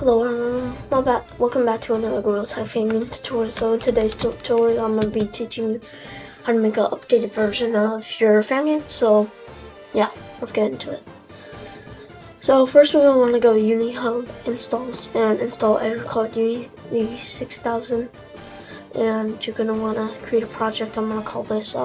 Hello everyone, welcome back to another Gorillaz High Fanging tutorial. So in today's tutorial I'm going to be teaching you how to make an updated version of your fan game. So yeah, let's get into it. So first we're going to want to go UniHub installs and install editor called Unity 6000. And you're going to want to create a project. I'm going to call this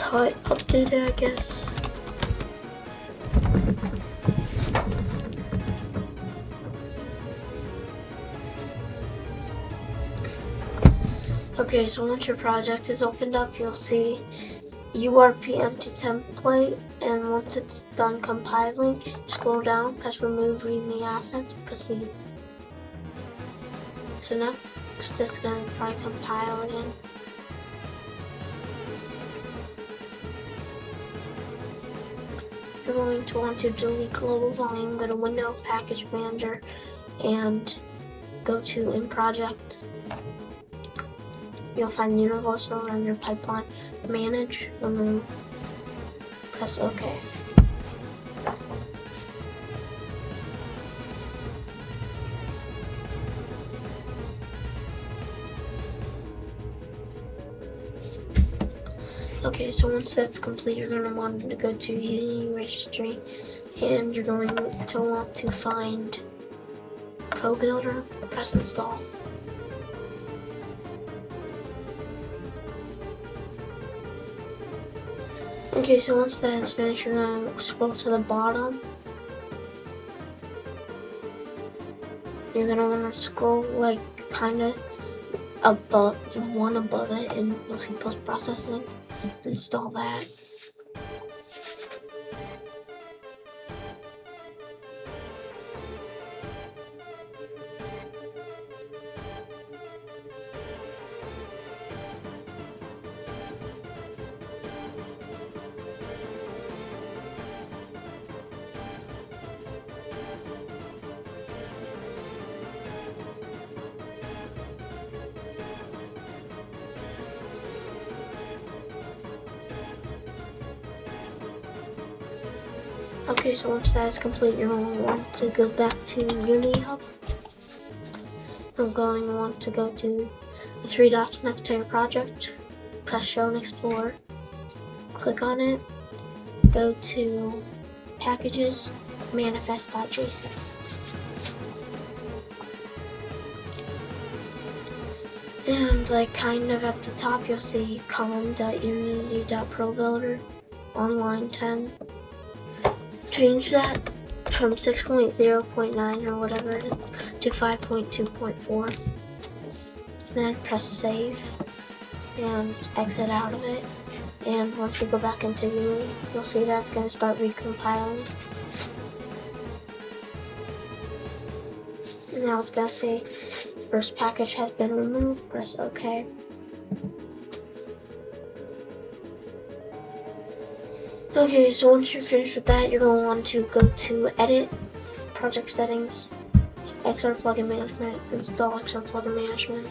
updated, I guess. Okay, so once your project is opened up, you'll see URP empty template, and once it's done compiling, scroll down, press remove readme assets, proceed. So next it's going to try compile again. You're going to want to delete global volume, go to Window, Package Manager, and go to In Project. You'll find Universal Render Pipeline, Manage, Remove, press OK. Okay, so once that's complete, you're going to want to go to Unity Registry, and you're going to want to find Pro Builder, press Install. Okay, so once that is finished, you're going to scroll to the bottom. You're going to want to scroll like kind of above it, and you'll see post-processing. Install that. Okay, so once that is complete, you're going to want to go back to UniHub. You're going to want to go to the three dots next to your project, press Show and Explore, click on it, go to Packages, Manifest.json. And like kind of at the top, you'll see column.unity.probuilder on line 10. Change that from 6.0.9 or whatever it is to 5.2.4. Then press save and exit out of it. And once you go back into Unity, you'll see that's going to start recompiling. Now it's going to say first package has been removed. Press OK. Okay, so once you're finished with that, you're going to want to go to Edit, Project Settings, XR Plugin Management, install XR Plugin Management.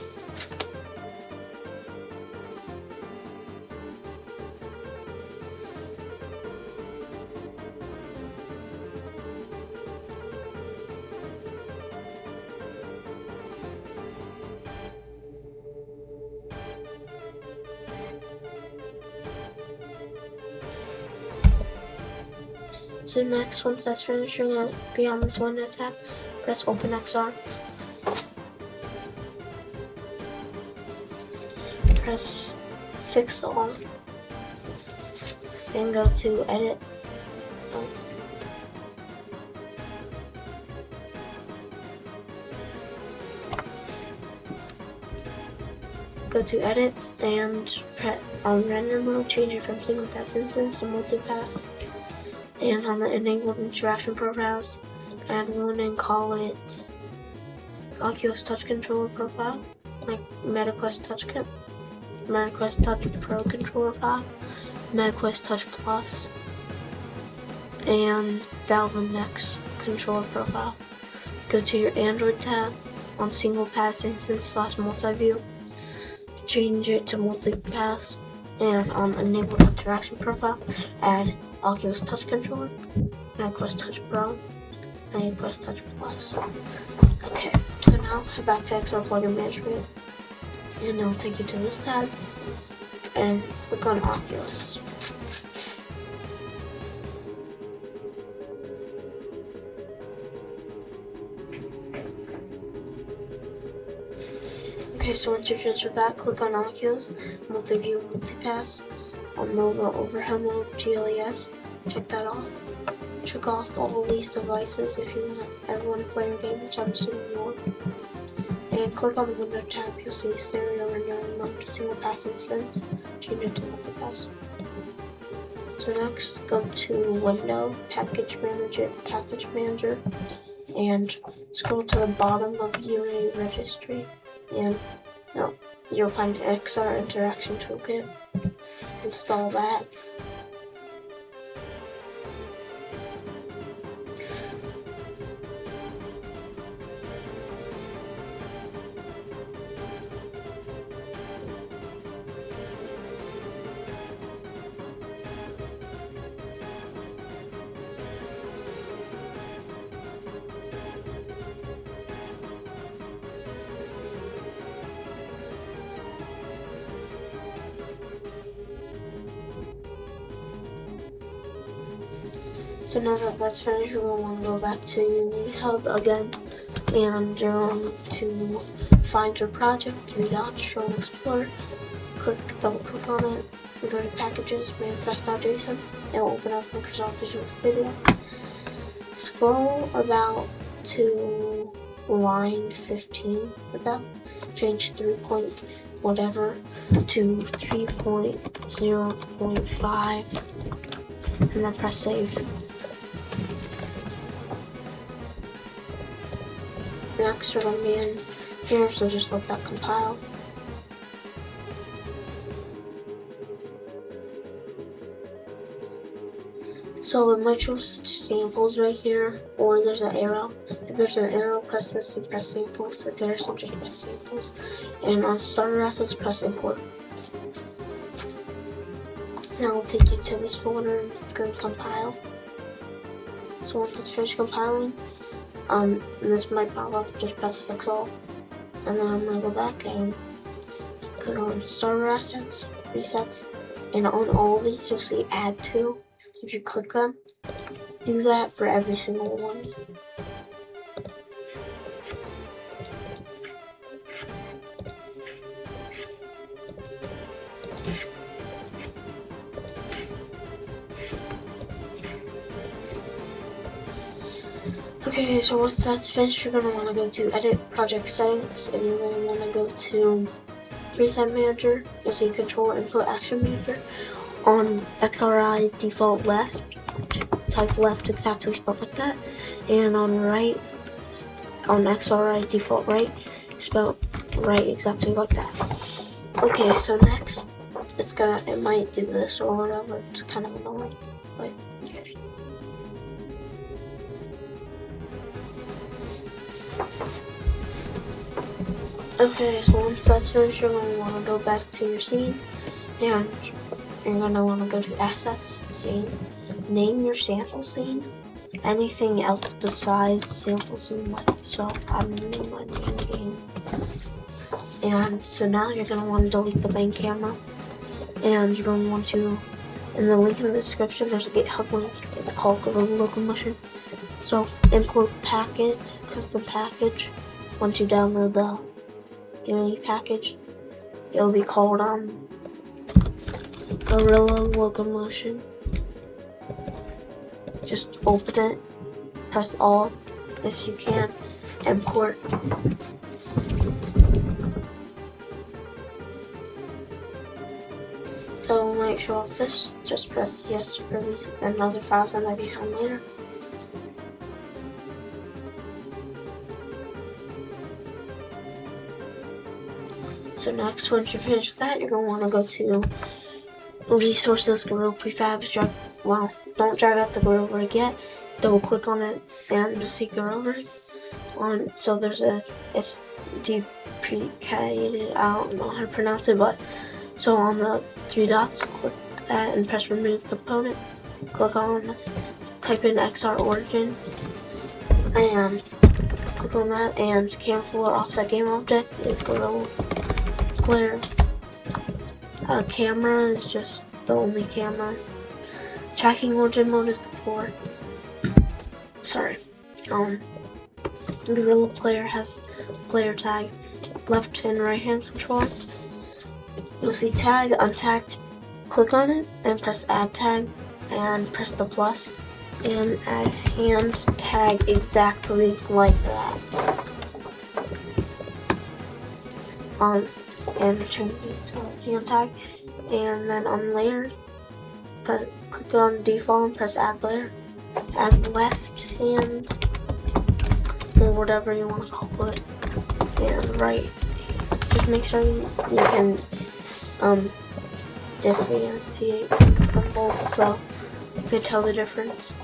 So next, once that's finished, you're going to be on this window tab, press Open XR. Press Fix All, and go to Edit. Go to Edit and press on Render Mode, change it from Single Pass Instance to Multi-Pass. And on the enabled interaction profiles, add one and call it Oculus Touch Controller Profile, like MetaQuest Touch Pro Controller File, MetaQuest Touch Plus, and Valve Index Controller Profile. Go to your Android tab on Single Pass Instance / Multi-View, change it to Multi-Pass, and on Enabled Interaction Profile, add Oculus Touch Controller, MetaQuest Touch Pro, and you press touch plus. Okay, so now head back to XR plugin management, and it'll take you to this tab, and click on Oculus. Okay, so once you're finished with that, click on Oculus, Multi-View, Multipass, on Nova Overhead Mode, GLES, check that off. Check off all these devices if you want everyone to play your game, which I'm assuming you want. And click on the window tab, you'll see stereo rendering mode to single pass instance, change it to multipass. So next, go to Window, Package Manager, and scroll to the bottom of UA Registry, and you'll find XR Interaction Toolkit. Install that. So now that that's finished, we're going to go back to Unity Hub again, and you're going to find your project, 3 dots, show and explore, double click on it, and go to packages, manifest.json, it will open up Microsoft Visual Studio. Scroll about to line 15 with that, change 3 point whatever to 3.0.5, and then press save. Next, we're going to be in here, so just let that compile. So it might show samples right here, or there's an arrow. If there's an arrow, press this and press samples. If there isn't, just press samples. And on starter assets, press import. Now it'll take you to this folder, and it's going to compile. So once it's finished compiling, and this might pop up, just press fix all, and then I'm gonna go back and click on starter assets, resets, and on all of these you'll see add to. If you click them, do that for every single one. Okay, so once that's finished, you're going to want to go to Edit Project Settings, and you're going to want to go to Reset Manager. You'll see Control Input Action Manager. On XRI default left, type left exactly spelled like that, and on right, on XRI default right, spelled right exactly like that. Okay, so next, it might do this or whatever. It's kind of annoying, but okay. Okay, so once that's finished, you're going to want to go back to your scene, and you're going to want to go to Assets, Scene, name your sample scene, anything else besides sample scene, so I'm going to name my main game. And so now you're going to want to delete the main camera, and you're going to want to, in the link in the description, there's a GitHub link, it's called Gorilla Locomotion. So import package, custom package, once you download the Unity package, it'll be called Gorilla Locomotion. Just open it, press Alt if you can, import. So when it show up this, just press yes for these and other files that might be found later. So next, once you're finished with that, you're going to want to go to Resources, Gorilla Prefabs, don't drag out the Gorilla Rig yet, double click on it and see Gorilla Rig. So there's it's deprecated, I don't know how to pronounce it, but so on the 3 dots, click that and press remove component, click on, type in XR origin, and click on that, and Cam for offset game object is Gorilla Player. Camera is just the only camera. Tracking origin mode is the floor. Sorry. Gorilla Player has player tag, left and right hand control. You'll see tag, untagged. Click on it and press add tag and press the plus and add hand tag exactly like that. And change it to hand tag, and then on layer, click on default and press add layer, add left hand or whatever you want to call it, and right. Just make sure you can differentiate them both so you can tell the difference.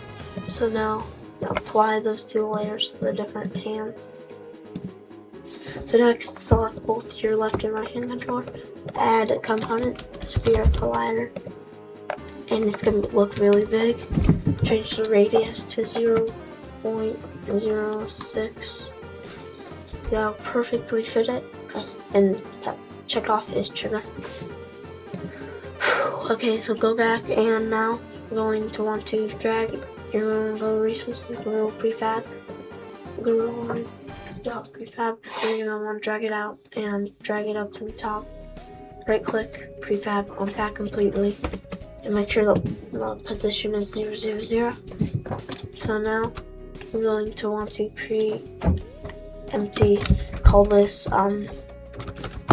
So now apply those two layers to the different hands. So next, select both your left and right hand controller, add a component, sphere collider, and it's going to look really big. Change the radius to 0.06. That'll perfectly fit it. Press and check off is trigger. Okay, so go back, and now we're going to want to drag your own Gorilla resources, Gorilla prefab, Gorilla prefab. You're gonna want to drag it out and drag it up to the top. Right click, prefab, unpack completely, and make sure the position is 0, 0, 0. So now we're going to want to create empty, call this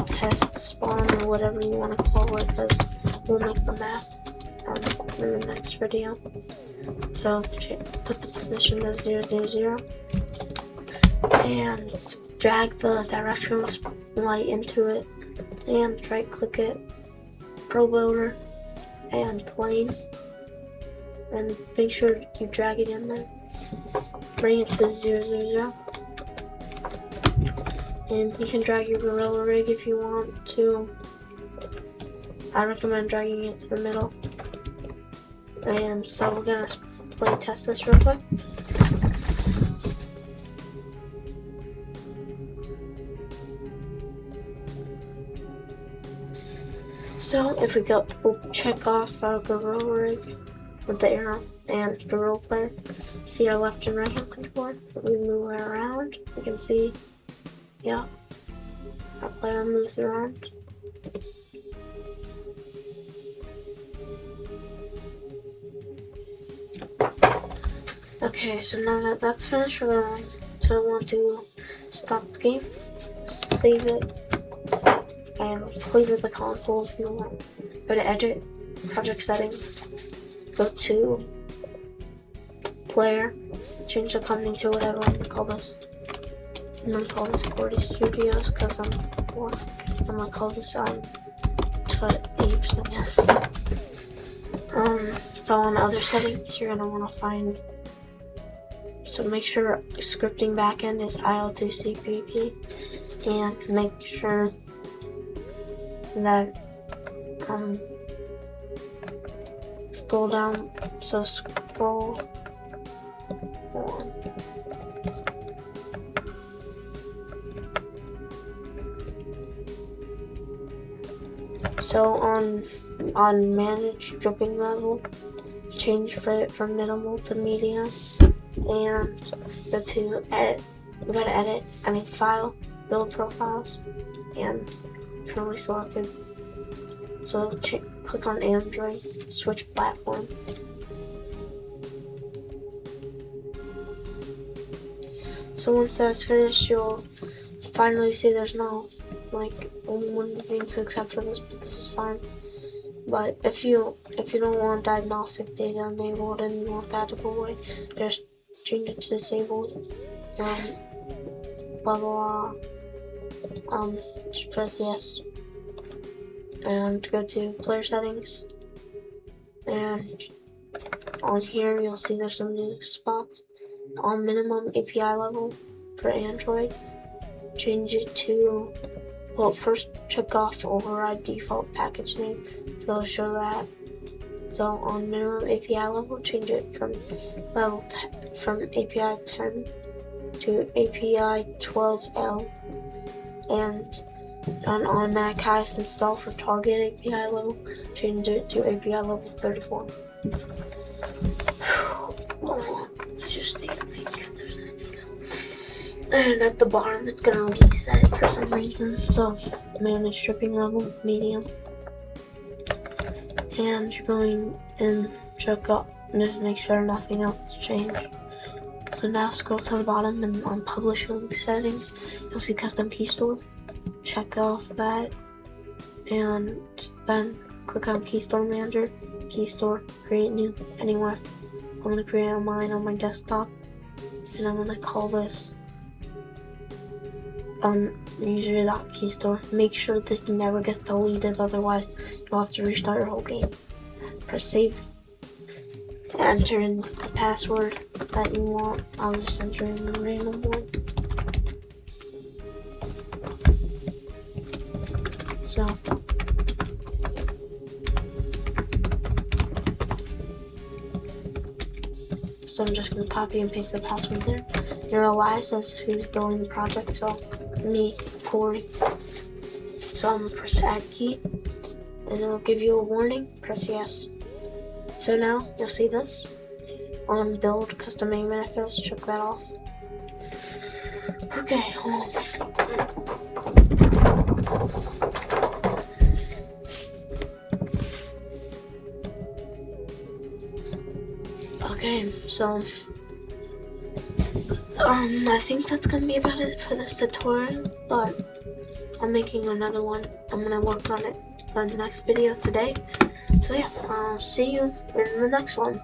test spawn or whatever you want to call it, because we'll make the map in the next video. So put the position as 0, 0, 0, and drag the directional light into it, and right click it, Pro Builder, and plane, and make sure you drag it in there. Bring it to 0, 0, 0. And you can drag your Gorilla rig if you want to. I recommend dragging it to the middle. And so we're gonna play test this real quick. So if we'll check off our Gorilla rig with the arrow and Gorilla Player. See our left and right hand controller. We move it around. You can see, yeah, our player moves around. Okay, so now that that's finished, we're going to want to stop the game, save it, and play with the console if you want. Go to Edit, Project Settings, go to Player, change the company to whatever I'm gonna call this. I'm gonna call this Gordy Studios because I'm bored. I'm gonna call this Apes, I guess. So on other settings, you're gonna want to find. So make sure scripting backend is IL2CPP, and make sure that scroll down. So scroll on. So on manage dripping level, change from minimal to medium, and go to edit. We go to edit. File, build profiles, and currently selected. So click on Android, switch platform. So once that's finished, you'll finally see there's no one thing to accept for this, but this is fine. But if you don't want diagnostic data enabled and you want that to go away, just change it to disabled. Blah blah blah. Just press yes. And go to player settings. And on here you'll see there's some new spots. On minimum API level for Android, change it to, well, first check off override default package name, so it'll show that. So on minimum API level, change it from API 10 to API 12L and on automatic highest install for target API level, change it to API level 34. I just need to think if there's anything else. And at the bottom, it's gonna reset for some reason. So, manage stripping level, medium. And you're going and check out, just make sure nothing else changed. So now scroll to the bottom and on publishing settings, you'll see custom key store. Check off that, and then click on key store manager, key store, create new, anywhere. I'm gonna create mine on my desktop, and I'm gonna call this user.keystore. Make sure this never gets deleted, otherwise you'll have to restart your whole game. Press save. Enter in the password that you want. I'll just enter in a random one. So I'm just gonna copy and paste the password there. Your OI says who's building the project, so me, Corey. So I'm gonna press add key, and it'll give you a warning. Press yes. So now you'll see this on build custom main manifest. Check that off. Okay, hold on. Okay, so I think that's gonna be about it for this tutorial, but I'm making another one. I'm gonna work on it in the next video today. So yeah, I'll see you in the next one.